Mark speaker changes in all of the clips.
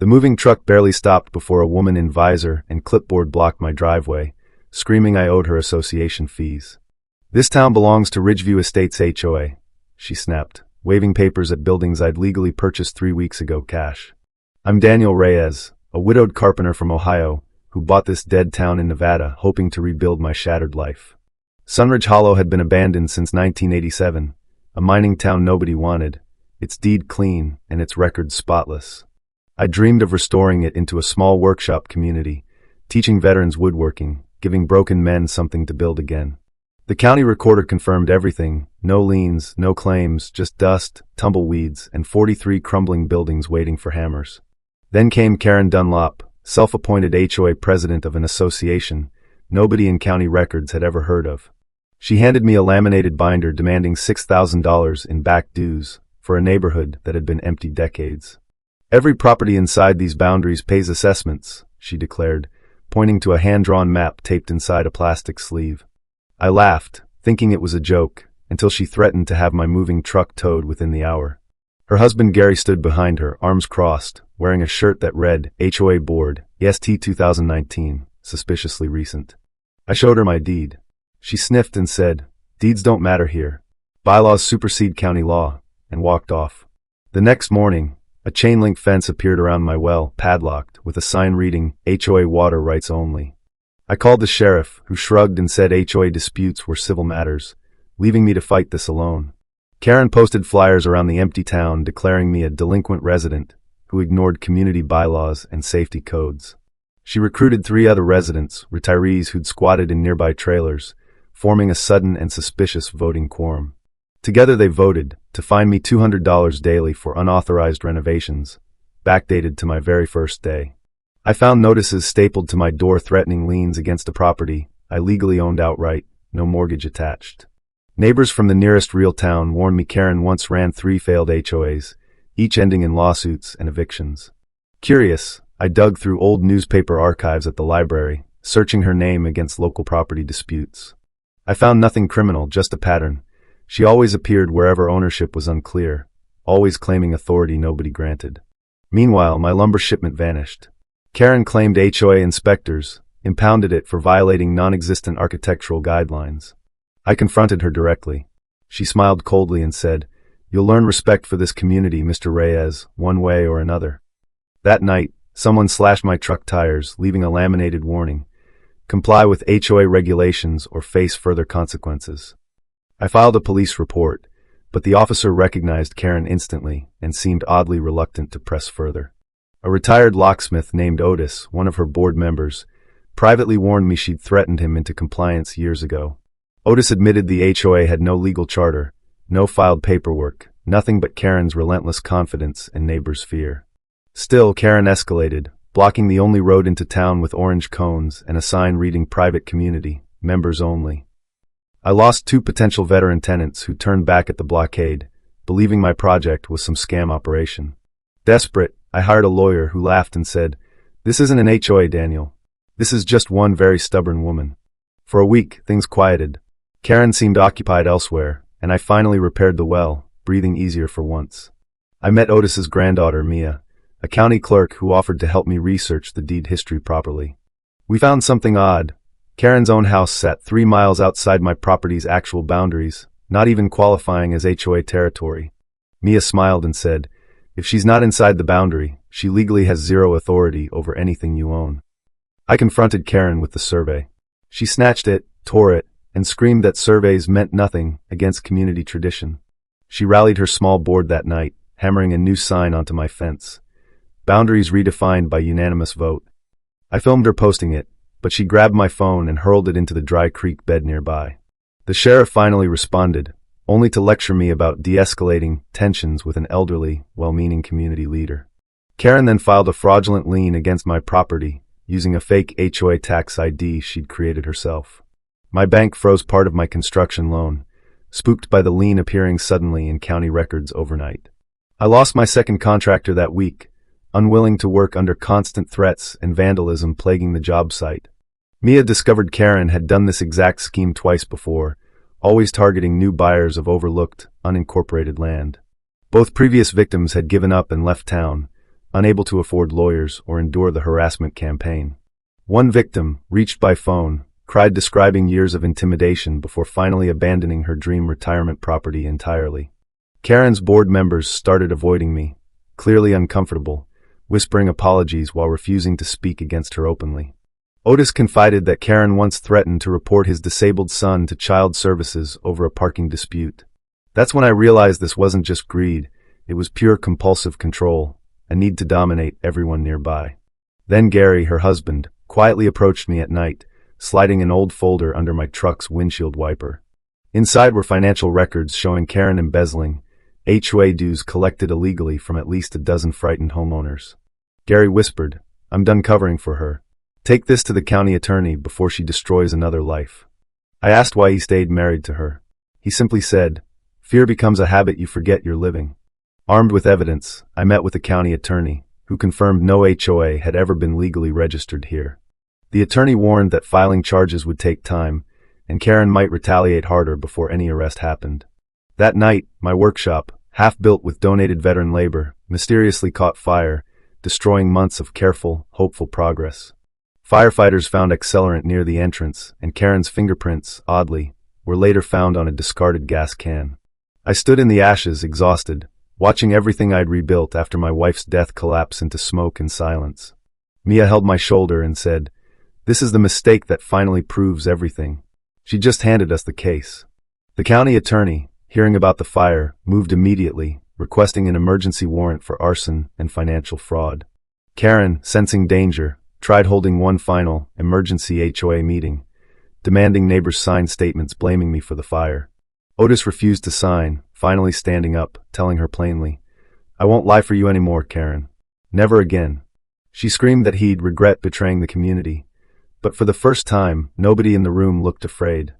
Speaker 1: The moving truck barely stopped before a woman in visor and clipboard blocked my driveway, screaming I owed her association fees. "This town belongs to Ridgeview Estates HOA," she snapped, waving papers at buildings I'd legally purchased 3 weeks ago cash. "I'm Daniel Reyes, a widowed carpenter from Ohio, who bought this dead town in Nevada, hoping to rebuild my shattered life. Sunridge Hollow had been abandoned since 1987, a mining town nobody wanted, its deed clean and its records spotless. I dreamed of restoring it into a small workshop community, teaching veterans woodworking, giving broken men something to build again. The county recorder confirmed everything: no liens, no claims, just dust, tumbleweeds, and 43 crumbling buildings waiting for hammers. Then came Karen Dunlop, self-appointed HOA president of an association nobody in county records had ever heard of. She handed me a laminated binder demanding $6,000 in back dues for a neighborhood that had been empty decades. "Every property inside these boundaries pays assessments," she declared, pointing to a hand-drawn map taped inside a plastic sleeve. I laughed, thinking it was a joke, until she threatened to have my moving truck towed within the hour. Her husband Gary stood behind her, arms crossed, wearing a shirt that read, "HOA Board, EST 2019, suspiciously recent." I showed her my deed. She sniffed and said, "Deeds don't matter here. Bylaws supersede county law," and walked off. The next morning, a chain-link fence appeared around my well, padlocked, with a sign reading, "HOA Water Rights Only." I called the sheriff, who shrugged and said HOA disputes were civil matters, leaving me to fight this alone. Karen posted flyers around the empty town declaring me a delinquent resident who ignored community bylaws and safety codes. She recruited 3 other residents, retirees who'd squatted in nearby trailers, forming a sudden and suspicious voting quorum. Together they voted to fine me $200 daily for unauthorized renovations, backdated to my very first day. I found notices stapled to my door threatening liens against a property I legally owned outright, no mortgage attached. Neighbors from the nearest real town warned me Karen once ran 3 failed HOAs, each ending in lawsuits and evictions. Curious, I dug through old newspaper archives at the library, searching her name against local property disputes. I found nothing criminal, just a pattern. She always appeared wherever ownership was unclear, always claiming authority nobody granted. Meanwhile, my lumber shipment vanished. Karen claimed HOA inspectors impounded it for violating non-existent architectural guidelines. I confronted her directly. She smiled coldly and said, "You'll learn respect for this community, Mr. Reyes, one way or another." That night, someone slashed my truck tires, leaving a laminated warning: comply with HOA regulations or face further consequences. I filed a police report, but the officer recognized Karen instantly and seemed oddly reluctant to press further. A retired locksmith named Otis, one of her board members, privately warned me she'd threatened him into compliance years ago. Otis admitted the HOA had no legal charter, no filed paperwork, nothing but Karen's relentless confidence and neighbors' fear. Still, Karen escalated, blocking the only road into town with orange cones and a sign reading "Private Community, Members Only." I lost 2 potential veteran tenants who turned back at the blockade, believing my project was some scam operation. Desperate, I hired a lawyer who laughed and said, "This isn't an HOA, Daniel. This is just one very stubborn woman." For a week, things quieted. Karen seemed occupied elsewhere, and I finally repaired the well, breathing easier for once. I met Otis's granddaughter, Mia, a county clerk who offered to help me research the deed history properly. We found something odd. Karen's own house sat 3 miles outside my property's actual boundaries, not even qualifying as HOA territory. Mia smiled and said, "If she's not inside the boundary, she legally has 0 authority over anything you own." I confronted Karen with the survey. She snatched it, tore it, and screamed that surveys meant nothing against community tradition. She rallied her small board that night, hammering a new sign onto my fence: "Boundaries redefined by unanimous vote." I filmed her posting it, but she grabbed my phone and hurled it into the dry creek bed nearby. The sheriff finally responded, only to lecture me about de-escalating tensions with an elderly, well-meaning community leader. Karen then filed a fraudulent lien against my property, using a fake HOA tax ID she'd created herself. My bank froze part of my construction loan, spooked by the lien appearing suddenly in county records overnight. I lost my second contractor that week, unwilling to work under constant threats and vandalism plaguing the job site. Mia discovered Karen had done this exact scheme twice before, always targeting new buyers of overlooked, unincorporated land. Both previous victims had given up and left town, unable to afford lawyers or endure the harassment campaign. One victim, reached by phone, cried describing years of intimidation before finally abandoning her dream retirement property entirely. Karen's board members started avoiding me, clearly uncomfortable, whispering apologies while refusing to speak against her openly. Otis confided that Karen once threatened to report his disabled son to child services over a parking dispute. That's when I realized this wasn't just greed, it was pure compulsive control, a need to dominate everyone nearby. Then Gary, her husband, quietly approached me at night, sliding an old folder under my truck's windshield wiper. Inside were financial records showing Karen embezzling HOA dues collected illegally from at least a dozen frightened homeowners. Gary whispered, "I'm done covering for her. Take this to the county attorney before she destroys another life." I asked why he stayed married to her. He simply said, "Fear becomes a habit you forget you're living." Armed with evidence, I met with the county attorney, who confirmed no HOA had ever been legally registered here. The attorney warned that filing charges would take time, and Karen might retaliate harder before any arrest happened. That night, my workshop, half built with donated veteran labor, mysteriously caught fire, destroying months of careful, hopeful progress. Firefighters found accelerant near the entrance, and Karen's fingerprints, oddly, were later found on a discarded gas can. I stood in the ashes, exhausted, watching everything I'd rebuilt after my wife's death collapse into smoke and silence. Mia held my shoulder and said, "This is the mistake that finally proves everything." She just handed us the case. The county attorney, hearing about the fire, moved immediately, requesting an emergency warrant for arson and financial fraud. Karen, sensing danger, tried holding one final, emergency HOA meeting, demanding neighbors sign statements blaming me for the fire. Otis refused to sign, finally standing up, telling her plainly, "I won't lie for you anymore, Karen. Never again." She screamed that he'd regret betraying the community, but for the first time, nobody in the room looked afraid.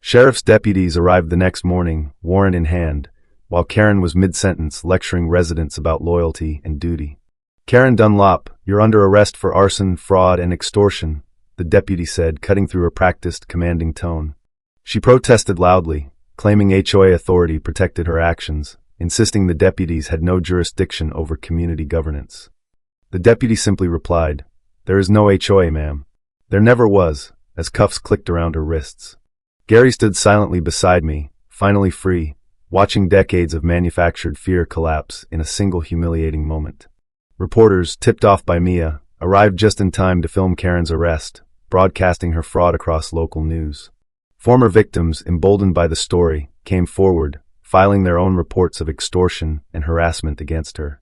Speaker 1: Sheriff's deputies arrived the next morning, warrant in hand, while Karen was mid-sentence lecturing residents about loyalty and duty. "Karen Dunlop, you're under arrest for arson, fraud, and extortion," the deputy said, cutting through her practiced, commanding tone. She protested loudly, claiming HOA authority protected her actions, insisting the deputies had no jurisdiction over community governance. The deputy simply replied, "There is no HOA, ma'am." "There never was," as cuffs clicked around her wrists. Gary stood silently beside me, finally free, watching decades of manufactured fear collapse in a single humiliating moment. Reporters, tipped off by Mia, arrived just in time to film Karen's arrest, broadcasting her fraud across local news. Former victims, emboldened by the story, came forward, filing their own reports of extortion and harassment against her.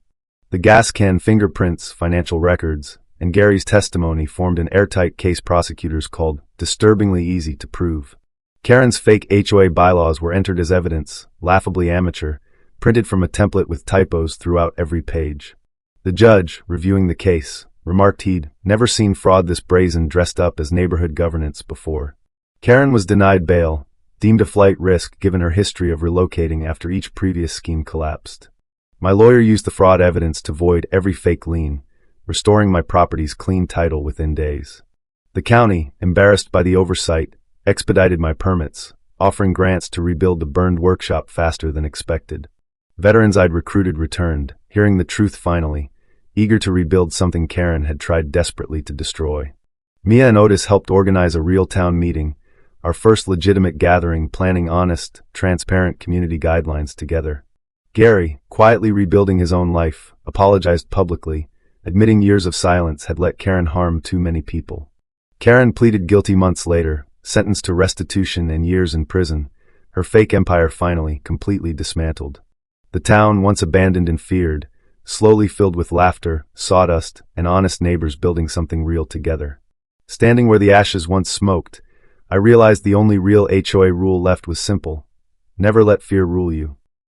Speaker 1: The gas can fingerprints, financial records, and Gary's testimony formed an airtight case prosecutors called disturbingly easy to prove. Karen's fake HOA bylaws were entered as evidence, laughably amateur, printed from a template with typos throughout every page. The judge, reviewing the case, remarked he'd never seen fraud this brazen dressed up as neighborhood governance before. Karen was denied bail, deemed a flight risk given her history of relocating after each previous scheme collapsed. My lawyer used the fraud evidence to void every fake lien, restoring my property's clean title within days. The county, embarrassed by the oversight, expedited my permits, offering grants to rebuild the burned workshop faster than expected. Veterans I'd recruited returned, hearing the truth finally, eager to rebuild something Karen had tried desperately to destroy. Mia and Otis helped organize a real town meeting, our first legitimate gathering planning honest, transparent community guidelines together. Gary, quietly rebuilding his own life, apologized publicly, admitting years of silence had let Karen harm too many people. Karen pleaded guilty months later, sentenced to restitution and years in prison, her fake empire finally completely dismantled. The town, once abandoned and feared, slowly filled with laughter, sawdust, and honest neighbors building something real together. Standing where the ashes once smoked, I realized the only real HOA rule left was simple: never let fear rule you.